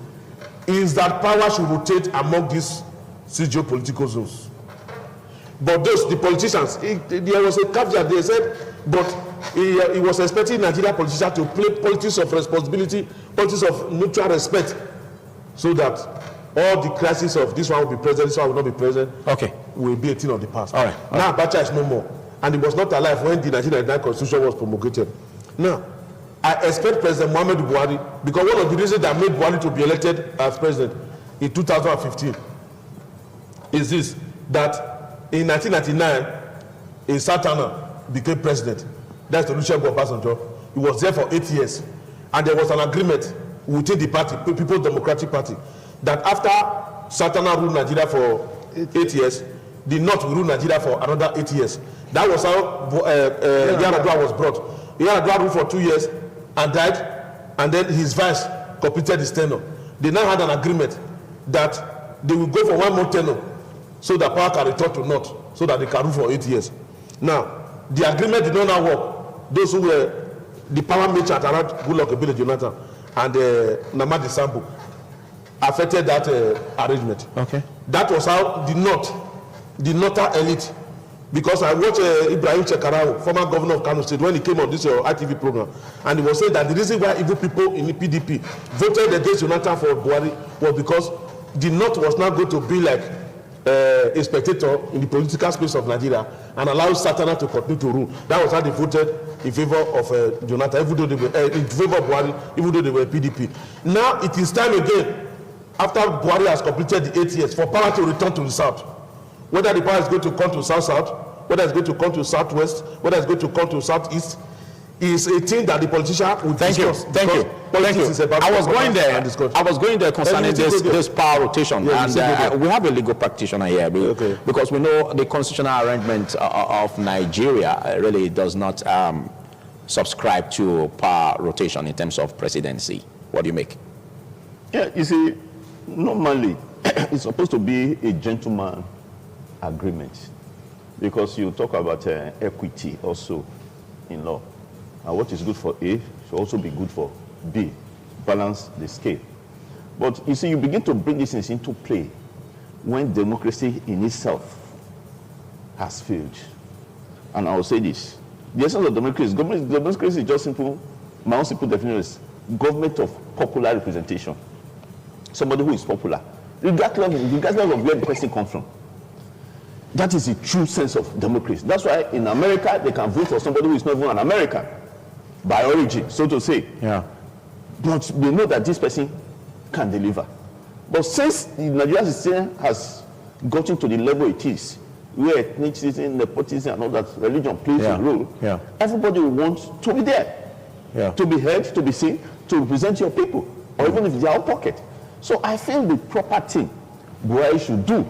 is that power should rotate among these 6 geopolitical zones. But the politicians, there was a caveat. They said, but he was expecting Nigerian politicians to play politics of responsibility, politics of mutual respect, so that all the crises of this one will be present, this one will not be present, will be a thing of the past. All right. Now Abacha is no more. And he was not alive when the 1999 Constitution was promulgated. Now, I expect President Muhammadu Buhari, because one of the reasons that made Buhari to be elected as president in 2015 is this, that in 1999, a Satana became president. That's the Olusegun Obasanjo. He was there for 8 years. And there was an agreement within the party, People's Democratic Party, that after Satana ruled Nigeria for 8 years, the North will rule Nigeria for another 8 years. That was how Yar'Adua was brought. Yar'Adua ruled for 2 years and died, and then his vice completed his tenure. They now had an agreement that they will go for 1 more tenure so that power can return to North, so that they can rule for 8 years. Now, the agreement did not now work. Those who were the power merchant around Goodluck Ebele Jonathan and Namadi Sambu affected that arrangement. Okay. That was how the Northern elite, because I watched Ibrahim Shekarau, former governor of Kano State, when he came on this ITV program, and he was saying that the reason why evil people in the PDP voted against Jonathan for Buhari was because the North was not going to be like a spectator in the political space of Nigeria and allow Satana to continue to rule. That was how they voted in favor of Jonathan, even though they were in favor of Buhari, even though they were PDP. Now it is time again, after Buhari has completed the 8 years, for power to return to the South. Whether the power is going to come to South-South, whether it's going to come to Southwest, whether it's going to come to Southeast, is a thing that the politician will discuss. Thank you. Politics is about I was going there. and this country. I was going there concerning this power rotation, Yeah, and we have a legal practitioner here because we know the constitutional arrangement of Nigeria really does not subscribe to power rotation in terms of presidency. What do you make? Yeah, you see, normally it's supposed to be a gentleman agreement because you talk about equity also in law. And what is good for A should also be good for B. Balance the scale. But you see, you begin to bring these things into play when democracy in itself has failed. And I will say this. The essence of democracy is just simple. My own simple definition is government of popular representation. Somebody who is popular, regardless of where the person comes from. That is the true sense of democracy. That's why in America, they can vote for somebody who is not even an American by origin, so to say. Yeah. But they know that this person can deliver. But since the Nigerian system has gotten to the level it is, where ethnicity, nepotism, and all that religion plays a role, everybody wants to be there, to be heard, to be seen, to represent your people, or even if they are out of pocket. So I feel the proper thing Buhari should do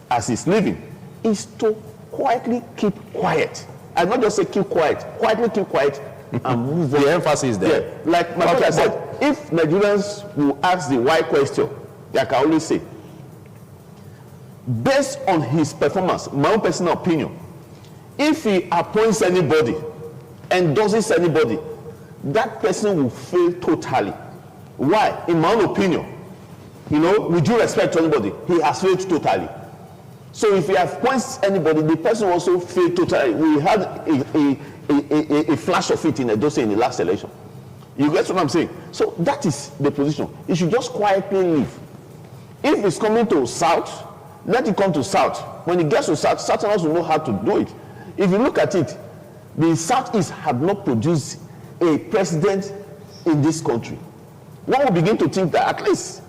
as he's living is to quietly keep quiet. And not just say keep quiet, quietly keep quiet and move on. The emphasis there. Yeah. Like my brother said, if Nigerians will ask the why question, like I always say, based on his performance, my own personal opinion, if he appoints anybody, endorses anybody, that person will fail totally. Why? In my own opinion, with due respect to anybody, he has failed totally. So if he appoints anybody, the person also failed totally. We had a flash of it in Edo in the last election. You get what I'm saying? So that is the position. He should just quietly leave. If he's coming to South, let it come to South. When he gets to South, Southerners will know how to do it. If you look at it, the Southeast have not produced a president in this country. One will begin to think that at least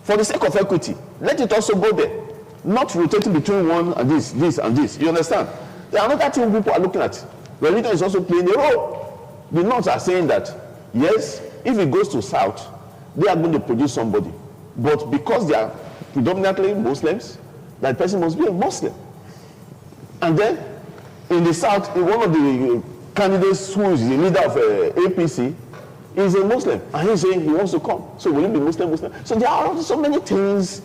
for the sake of equity, let it also go there. Not rotating between one and this and this. You understand? There are another thing people are looking at. Religion is also playing a role. The North are saying that, yes, if it goes to South, they are going to produce somebody. But because they are predominantly Muslims, that person must be a Muslim. And then, in the South, one of the candidates who is the leader of APC is a Muslim. And he's saying he wants to come. So will he be Muslim? So there are so many things,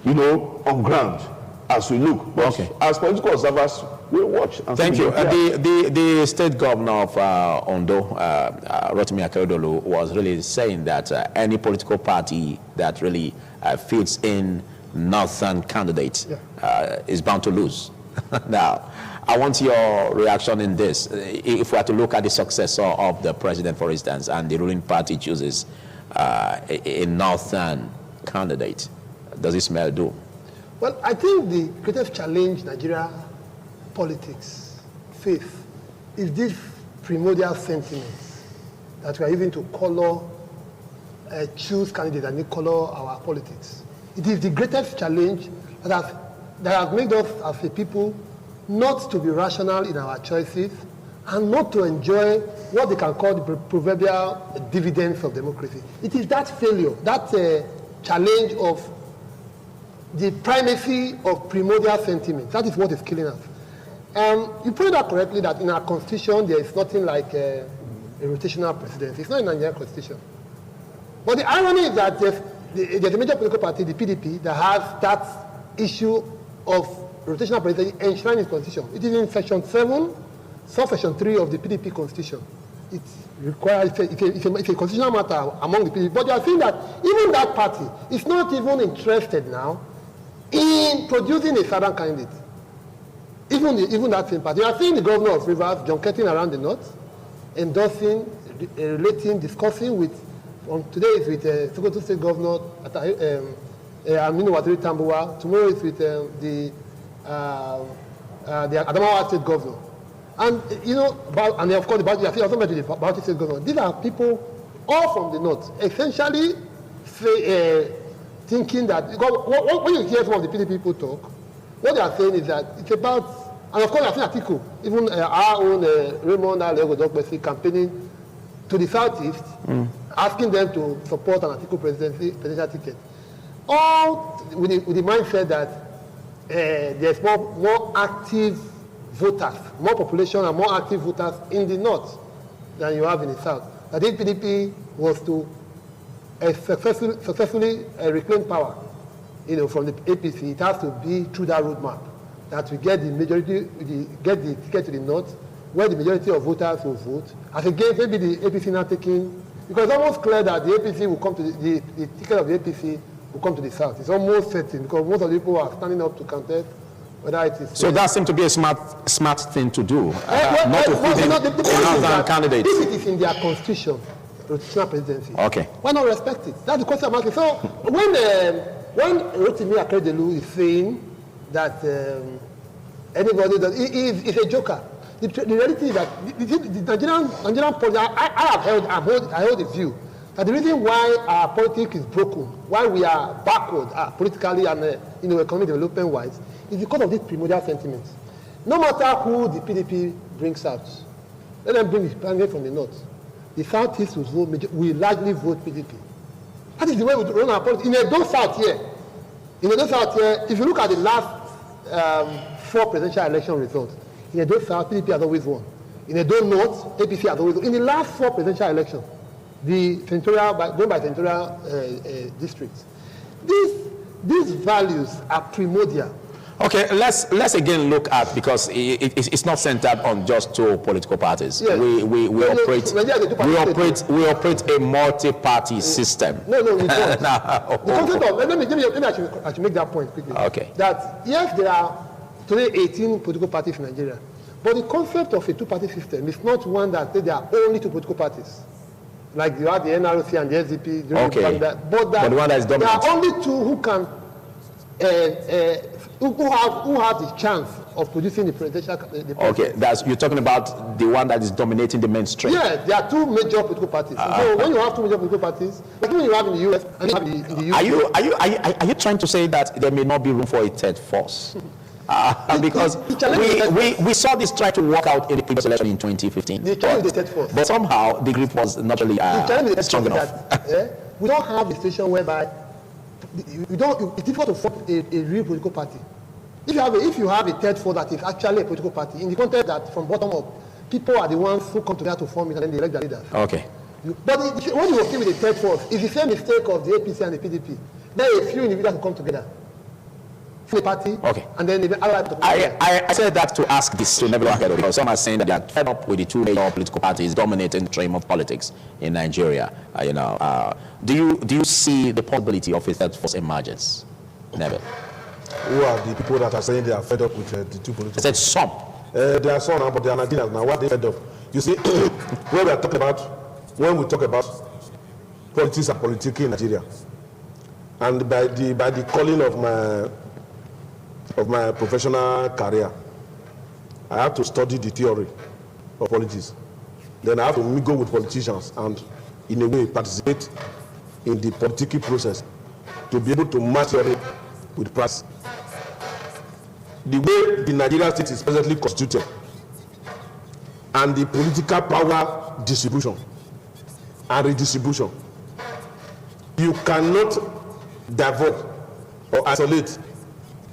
on ground as we look. But as political observers, we watch. And thank you. The state governor of Ondo, Rotimi Akeredolu, was really saying that any political party that really fits in northern candidate is bound to lose. Now, I want your reaction in this. If we are to look at the successor of the president, for instance, and the ruling party chooses a northern candidate, does it smell doom? Well, I think the greatest challenge Nigeria politics face is this primordial sentiment that we are using to color, choose candidates and they color our politics. It is the greatest challenge that has made us as a people not to be rational in our choices and not to enjoy what they can call the proverbial dividends of democracy. It is that failure, that challenge of the primacy of primordial sentiment. That is what is killing us. You pointed out correctly that in our constitution there is nothing like a rotational presidency. It's not in the Nigerian constitution. But the irony is that there's a major political party, the PDP, that has that issue of rotational presidency enshrined in its constitution. It is in section 7, subsection 3 of the PDP constitution. It requires, it's a constitutional matter among the PDP. But you are seeing that even that party is not even interested now in producing a southern candidate. Even that same party. You are seeing the governor of Rivers, John Ketting, around the north, endorsing, relating, discussing with, today is with Sokoto State Governor Aminu Waziri Tambuwa. Tomorrow is with the Adamawa State Governor. And and of course, I think also mentioned the Bauchi State Governor. These are people all from the north, essentially thinking that, because when you hear some of the PDP people talk, what they are saying is that it's about, and of course I think Atiku, even our own Raymond Alego campaigning to the southeast, asking them to support an Atiku presidential ticket. All with the mindset that there's more active voters, more population and more active voters in the north than you have in the south. I think PDP was to successfully reclaim power, from the APC. It has to be through that roadmap that we get the majority, get the ticket to the north, where the majority of voters will vote. As again, maybe the APC now taking, because it's almost clear that the APC will come to the ticket of the APC will come to the south. It's almost certain because most of the people are standing up to contest. Whether it is so that seems to be a smart thing to do, not to feed another candidate. If it is in their constitution, rotational presidency, okay, why not respect it? That's the question I'm asking. So when Rotimi Akeredolu is saying that anybody does, it's a joker. The reality is that the Nigerian politics, I hold the view that the reason why our politics is broken, why we are backward politically and economic development wise, is because of these primordial sentiments. No matter who the PDP brings out, let them bring the candidate from the north. The Southeast will largely vote PDP. That is the way we run our politics. In Edo South here, if you look at the last 4 presidential election results, in Edo South, PDP has always won. In Edo North, APC has always won. In the last 4 presidential elections, the senatorial, going by senatorial districts, these values are primordial. Okay, let's again look at, because it's not centered on just 2 political parties. Yes. We operate a multi-party system. No, we don't. The concept of, maybe I should make that point quickly. Okay. That yes, there are today 18 political parties in Nigeria, but the concept of a 2-party system is not one that there are only 2 political parties. Like you have the NRC and the SDP. Okay. But the one that is dominant. There are only 2 who can who have the chance of producing the presidential. Okay, you're talking about the one that is dominating the mainstream. Yeah, there are 2 major political parties. So when you have 2 major political parties, like when you have in the US and you have in the UK. Are you trying to say that there may not be room for a third force? Because we saw this try to work out in the previous election in 2015. The challenge with the third force. But somehow the grip was not really strong enough. That, we don't have a situation whereby it's difficult to form a real political party. If you have a third force that is actually a political party, in the context that from bottom up, people are the ones who come together to form it and then they elect their leaders. Okay. But when you work with the third force, it's the same mistake of the APC and the PDP. There are a few individuals who come together. The party, okay, and then I said that to ask this to Nebula Akeredolu, because some are saying that they are fed up with the 2 major political parties dominating the stream of politics in Nigeria. Do you see the possibility of a third force emergence, Neville? Who are the people that are saying they are fed up with the 2 political parties? I said some. There are some, but they are Nigerians now. What they fed up? You see, when we talk about politics and politics in Nigeria, and by the calling of my professional career, I have to study the theory of politics. Then I have to mingle with politicians and, in a way, participate in the political process to be able to match theory with practice. The way the Nigerian state is presently constituted and the political power distribution and redistribution, you cannot divert or isolate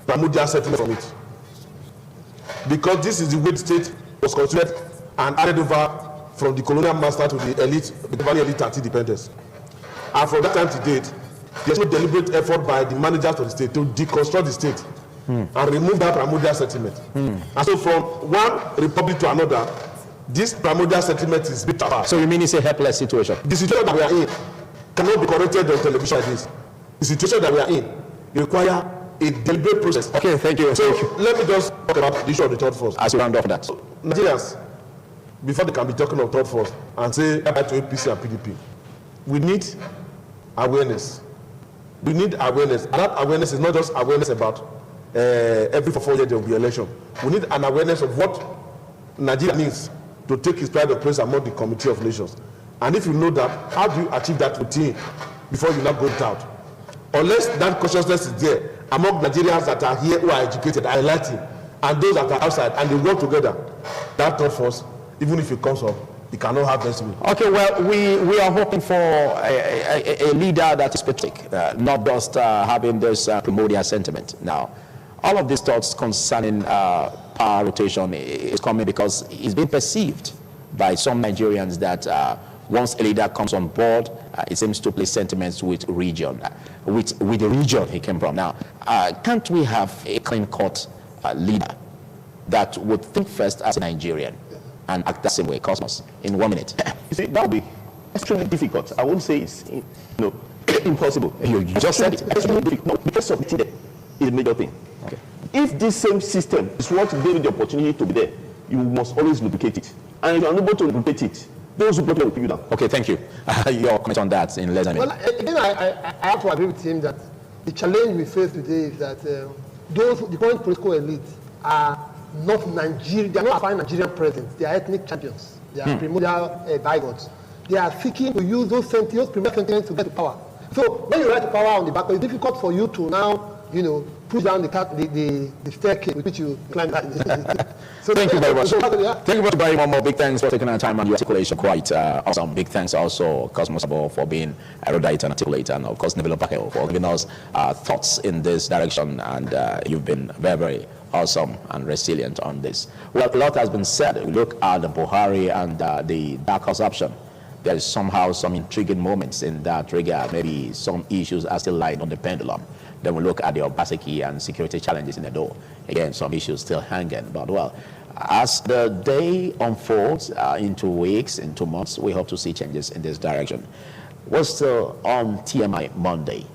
primordial settlement from it, because this is the way the state was constituted and added over from the colonial master to the elite, the governing elite at independence. And from that time to date, there's no deliberate effort by the managers of the state to deconstruct the state and remove that primordial settlement. And so from one republic to another, this primordial settlement is built apart. So you mean it's a helpless situation? The situation that we are in cannot be corrected on television like this. The situation that we are in requires a deliberate process. Okay, thank you. So let me just talk about the issue of the third force. As you round off that. So, Nigerians, before they can be talking of third force and say bye to APC and PDP, we need awareness. We need awareness. And that awareness is not just awareness about every 4 years there will be election. We need an awareness of what Nigeria needs to take its pride of place among the Committee of Nations. And if you know that, how do you achieve that routine before you now go out? Unless that consciousness is there among Nigerians that are here who are educated, are enlightened, and those that are outside, and they work together, that third force, even if it comes up, It cannot have destiny. Okay, well, we are hoping for a leader that is patriotic, not just having this primordial sentiment. Now, all of these thoughts concerning power rotation is coming because it's been perceived by some Nigerians that once a leader comes on board, it seems to play sentiments with region, with the region he came from. Now, can't we have a clean-cut leader that would think first as a Nigerian and act the same way? Cosmos, in 1 minute. You see, that would be extremely difficult. I won't say it's impossible. You just said it. Extremely difficult. No, because of it is a major thing. Okay. If this same system is what gave you the opportunity to be there, you must always lubricate it. And if you are unable to lubricate it, those who block it will pick you down. Okay, thank you. Your comment on that in less than a minute. Well, again, I have to agree with him that the challenge we face today is that the current political elite are not Nigerian. They are not applying Nigerian presence. They are ethnic champions. They are primordial bigots. They are seeking to use those primordial sentiments to get to power. So when you rise to power on the back, it's difficult for you to now, push down the staircase with which you climb that. So thank you very much. Thank you very much. More big thanks for taking our time and your articulation. Quite awesome. Big thanks also, Cosmos, for being erudite and articulate, and of course, Neville Pakel for giving us thoughts in this direction. And you've been very, very awesome and resilient on this. Well, a lot has been said. We look at the Buhari and the dark horse option. There is somehow some intriguing moments in that regard. Maybe some issues are still lying on the pendulum. Then we look at the OBASEKI and security challenges in EDO. Again, some issues still hanging. But well, as the day unfolds into weeks, into months, we hope to see changes in this direction. We're still on TMI Monday.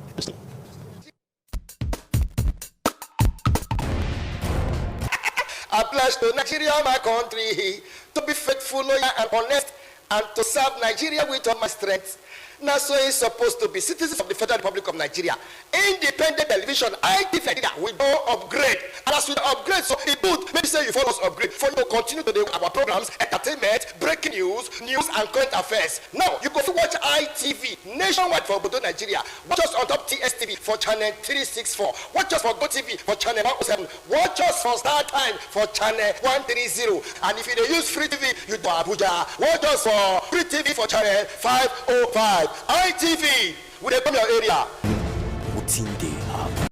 I pledge to Nigeria, my country, to be faithful, loyal, and honest, and to serve Nigeria with all my strength. Now, so it's supposed to be citizens of the Federal Republic of Nigeria. Independent television, IT Nigeria, we don't upgrade. And as we upgrade, so it would, maybe say you follow us upgrade, for you to continue to do our programs, entertainment, breaking news and current affairs. Now, you go to watch ITV, nationwide for Obodo, Nigeria. Watch us on top TSTV for channel 364. Watch us for GoTV for channel 107. Watch us for Star Time for channel 130. And if you use Free TV, you do Abuja. Watch us for Free TV for channel 505. ITV, we dey come your area.